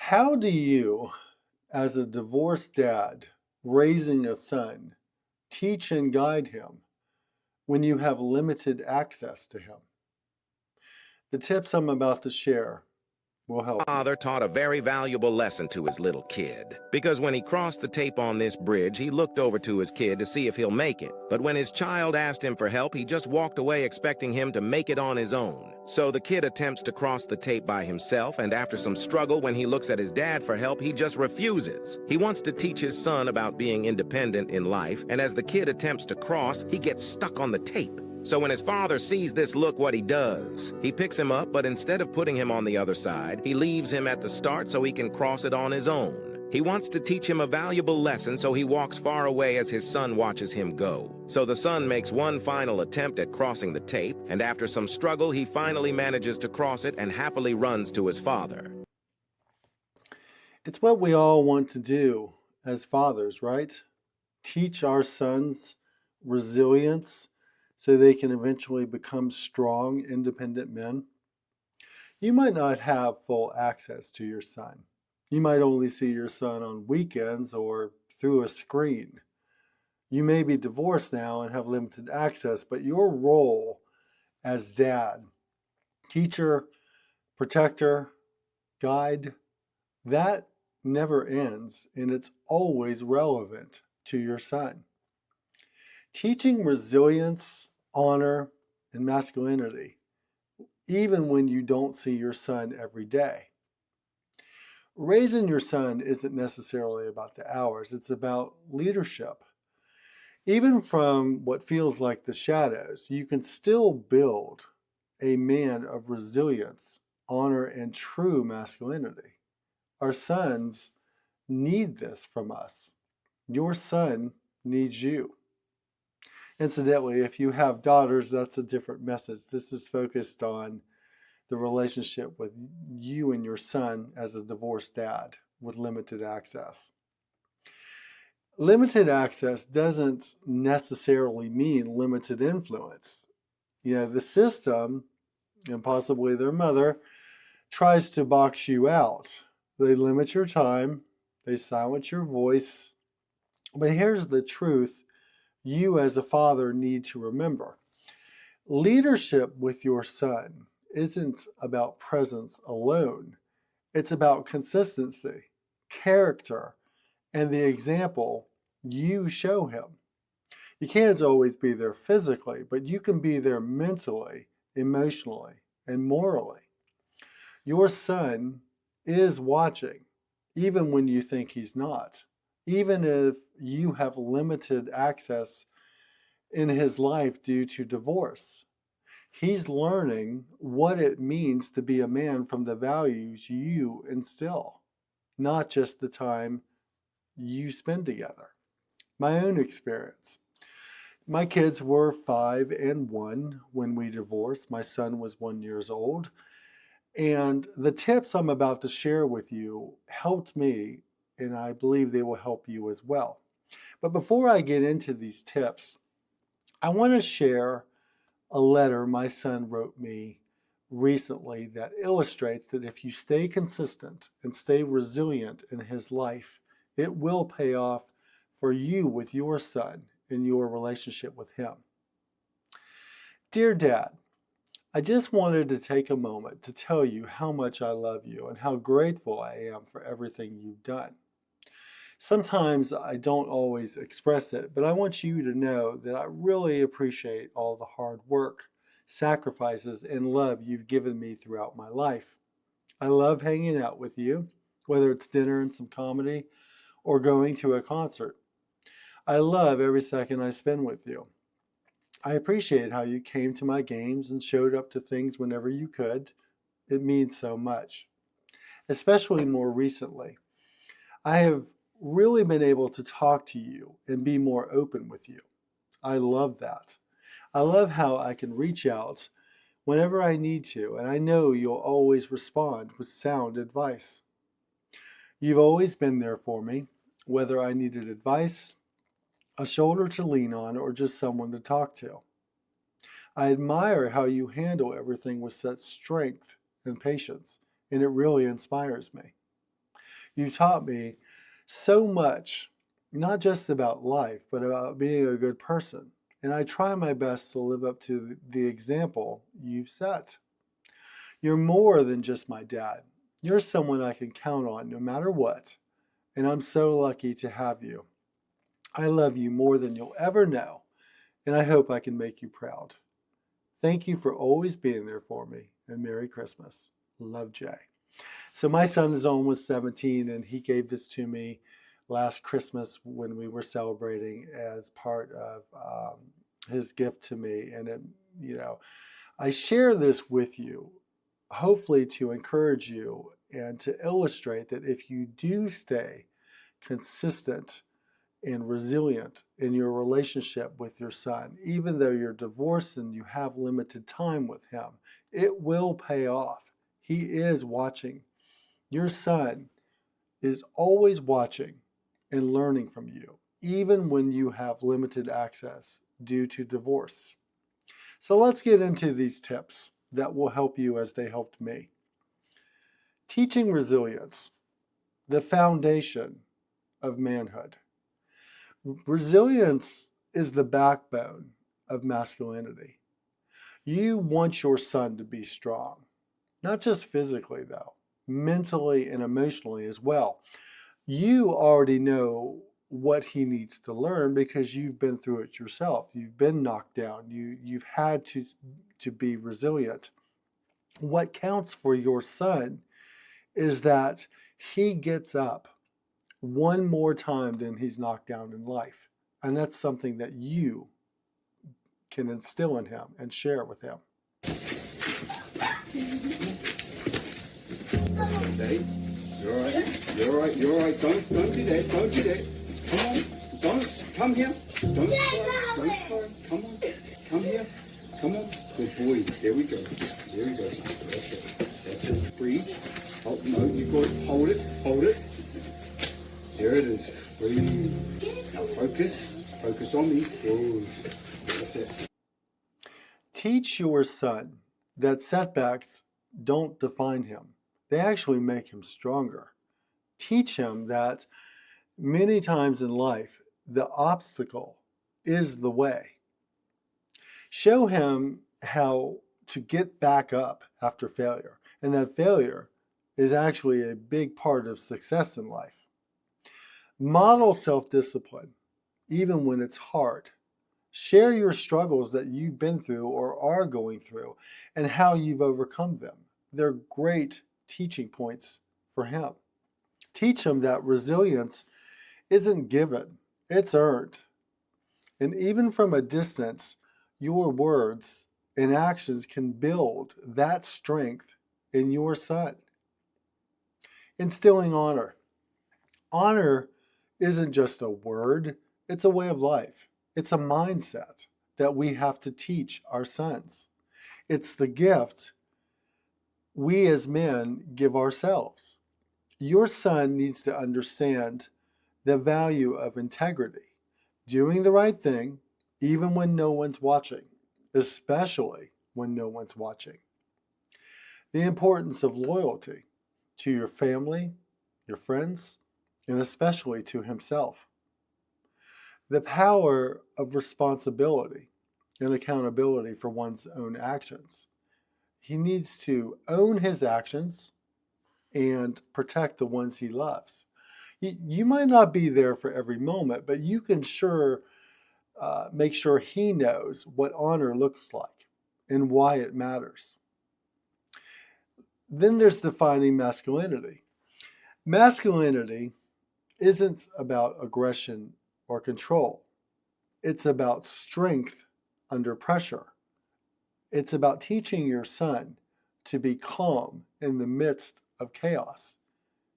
How do you, as a divorced dad raising a son, teach and guide him when you have limited access to him? The tips I'm about to share will help you. Father taught a very valuable lesson to his little kid. Because when he crossed the tape on this bridge, he looked over to his kid to see if he'll make it. But when his child asked him for help, he just walked away expecting him to make it on his own. So the kid attempts to cross the tape by himself, and after some struggle, when he looks at his dad for help, he just refuses. He wants to teach his son about being independent in life, and as the kid attempts to cross, he gets stuck on the tape. So when his father sees this, look what he does. He picks him up, but instead of putting him on the other side, he leaves him at the start so he can cross it on his own. He wants to teach him a valuable lesson, so he walks far away as his son watches him go. So the son makes one final attempt at crossing the tape, and after some struggle, he finally manages to cross it and happily runs to his father. It's what we all want to do as fathers, right? Teach our sons resilience so they can eventually become strong, independent men. You might not have full access to your son. You might only see your son on weekends or through a screen. You may be divorced now and have limited access, but your role as dad, teacher, protector, guide, that never ends and it's always relevant to your son. Teaching resilience, honor, and masculinity, even when you don't see your son every day. Raising your son isn't necessarily about the hours, it's about leadership. Even from what feels like the shadows, you can still build a man of resilience, honor, and true masculinity. Our sons need this from us. Your son needs you. Incidentally, if you have daughters, that's a different message. This is focused on the relationship with you and your son as a divorced dad with limited access. Limited access doesn't necessarily mean limited influence. The system, and possibly their mother, tries to box you out. They limit your time, they silence your voice. But here's the truth you as a father need to remember. Leadership with your son isn't about presence alone. It's about consistency, character, and the example you show him. You can't always be there physically, but you can be there mentally, emotionally, and morally. Your son is watching, even when you think he's not. Even if you have limited access in his life due to divorce, he's learning what it means to be a man from the values you instill, not just the time you spend together. My own experience. My kids were 5 and 1 when we divorced. My son was 1 year old. And the tips I'm about to share with you helped me, and I believe they will help you as well. But before I get into these tips, I want to share a letter my son wrote me recently that illustrates that if you stay consistent and stay resilient in his life, it will pay off for you with your son in your relationship with him. Dear Dad, I just wanted to take a moment to tell you how much I love you and how grateful I am for everything you've done. Sometimes I don't always express it, but I want you to know that I really appreciate all the hard work, sacrifices, and love you've given me throughout my life. I love hanging out with you, whether it's dinner and some comedy or going to a concert. I love every second I spend with you. I appreciate how you came to my games and showed up to things whenever you could. It means so much, especially more recently. I have really been able to talk to you and be more open with you. I love that. I love how I can reach out whenever I need to, and I know you'll always respond with sound advice. You've always been there for me, whether I needed advice, a shoulder to lean on, or just someone to talk to. I admire how you handle everything with such strength and patience, and it really inspires me. You taught me so much, not just about life, but about being a good person. And I try my best to live up to the example you've set. You're more than just my dad. You're someone I can count on no matter what. And I'm so lucky to have you. I love you more than you'll ever know. And I hope I can make you proud. Thank you for always being there for me. And Merry Christmas. Love, Jay. So my son is almost 17, and he gave this to me last Christmas when we were celebrating as part of his gift to me. And I share this with you, hopefully to encourage you and to illustrate that if you do stay consistent and resilient in your relationship with your son, even though you're divorced and you have limited time with him, it will pay off. He is watching. Your son is always watching and learning from you, even when you have limited access due to divorce. So let's get into these tips that will help you as they helped me. Teaching resilience, the foundation of manhood. Resilience is the backbone of masculinity. You want your son to be strong, not just physically though, mentally and emotionally as well. You already know what he needs to learn because you've been through it yourself. You've been knocked down. You've had to be resilient. What counts for your son is that he gets up one more time than he's knocked down in life. And that's something that you can instill in him and share with him. Daddy, you're all right. You're all right. You're all right. Don't do that. Don't do that. Come on. Don't. Come here. Don't cry. Don't cry. Come on. Come here. Come on. Good boy. There we go. There we go. That's it. That's it. Breathe. Oh, no, you got it. Hold it. Hold it. There it is. Breathe. Now focus. Focus on me. Good. That's it. Teach your son that setbacks don't define him. They actually make him stronger. Teach him that many times in life, the obstacle is the way. Show him how to get back up after failure, and that failure is actually a big part of success in life. Model self-discipline, even when it's hard. Share your struggles that you've been through or are going through and how you've overcome them. They're great teaching points for him. Teach him that resilience isn't given, it's earned. And even from a distance, your words and actions can build that strength in your son. Instilling honor. Honor isn't just a word, it's a way of life. It's a mindset that we have to teach our sons. It's the gift we as men give ourselves. Your son needs to understand the value of integrity, doing the right thing, even when no one's watching, especially when no one's watching. The importance of loyalty to your family, your friends, and especially to himself. The power of responsibility and accountability for one's own actions. He needs to own his actions and protect the ones he loves. You might not be there for every moment, but you can make sure he knows what honor looks like and why it matters. Then there's defining masculinity. Masculinity isn't about aggression or control. It's about strength under pressure. It's about teaching your son to be calm in the midst of chaos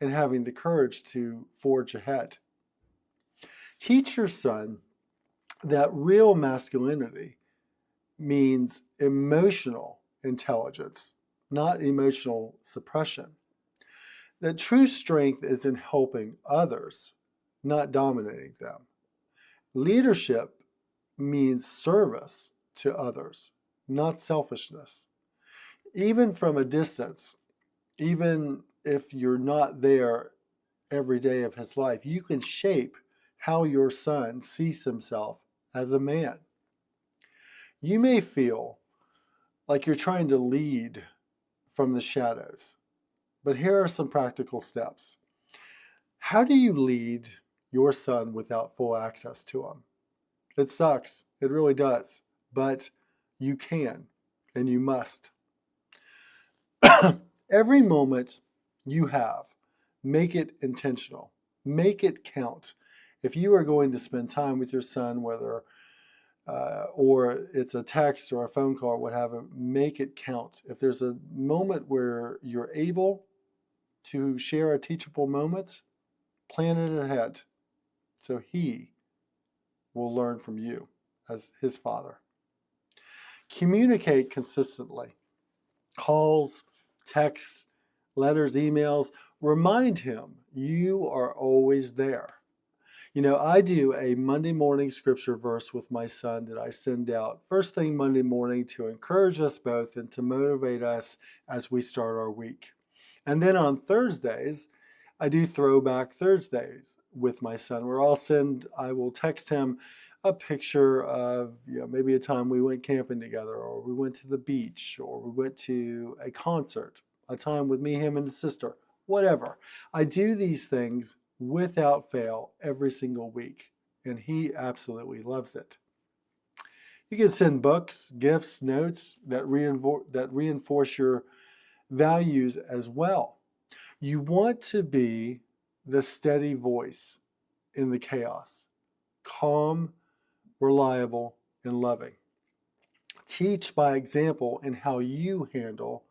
and having the courage to forge ahead. Teach your son that real masculinity means emotional intelligence, not emotional suppression. That true strength is in helping others, not dominating them. Leadership means service to others, not selfishness. Even from a distance, even if you're not there every day of his life. You can shape how your son sees himself as a man. You may feel like you're trying to lead from the shadows, but here are some practical steps. How do you lead your son without full access to him? It sucks. It really does. But you can and you must. Every moment you have, make it intentional. Make it count. If you are going to spend time with your son, whether or it's a text or a phone call or what have you, make it count. If there's a moment where you're able to share a teachable moment, plan it ahead so he will learn from you as his father. Communicate consistently. Calls, texts, letters, emails. Remind him you are always there. I do a Monday morning scripture verse with my son that I send out first thing Monday morning to encourage us both and to motivate us as we start our week. And then on Thursdays, I do Throwback Thursdays with my son, where I will text him a picture of maybe a time we went camping together, or we went to the beach, or we went to a concert, a time with me, him, and his sister, whatever. I do these things without fail every single week, and he absolutely loves it. You can send books, gifts, notes that reinforce your values as well. You want to be the steady voice in the chaos, calm, reliable, and loving. Teach by example in how you handle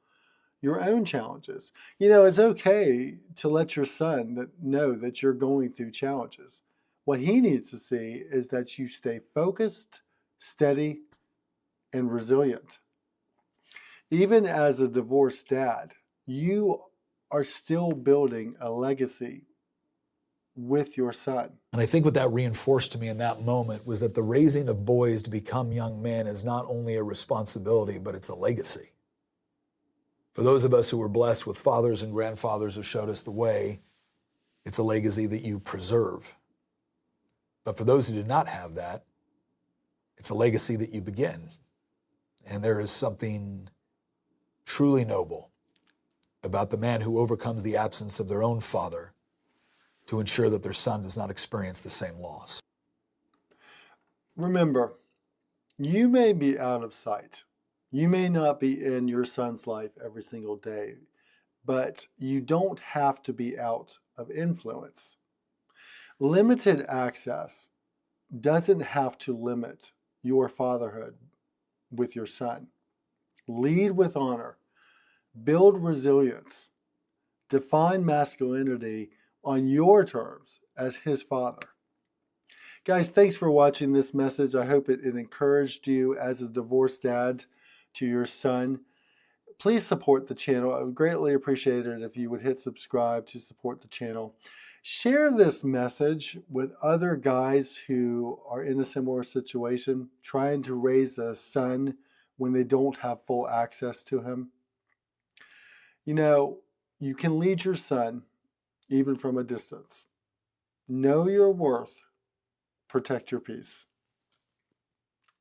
your own challenges. It's okay to let your son know that you're going through challenges. What he needs to see is that you stay focused, steady, and resilient. Even as a divorced dad, you are still building a legacy with your son. And I think what that reinforced to me in that moment was that the raising of boys to become young men is not only a responsibility, but it's a legacy. For those of us who were blessed with fathers and grandfathers who showed us the way, it's a legacy that you preserve. But for those who did not have that, it's a legacy that you begin. And there is something truly noble about the man who overcomes the absence of their own father to ensure that their son does not experience the same loss. Remember, you may be out of sight. You may not be in your son's life every single day, but you don't have to be out of influence. Limited access doesn't have to limit your fatherhood with your son. Lead with honor. Build resilience. Define masculinity on your terms as his father. Guys, thanks for watching this message. I hope it encouraged you as a divorced dad to your son. Please support the channel. I would greatly appreciate it if you would hit subscribe to support the channel. Share this message with other guys who are in a similar situation, trying to raise a son when they don't have full access to him. You can lead your son even from a distance. Know your worth. Protect your peace.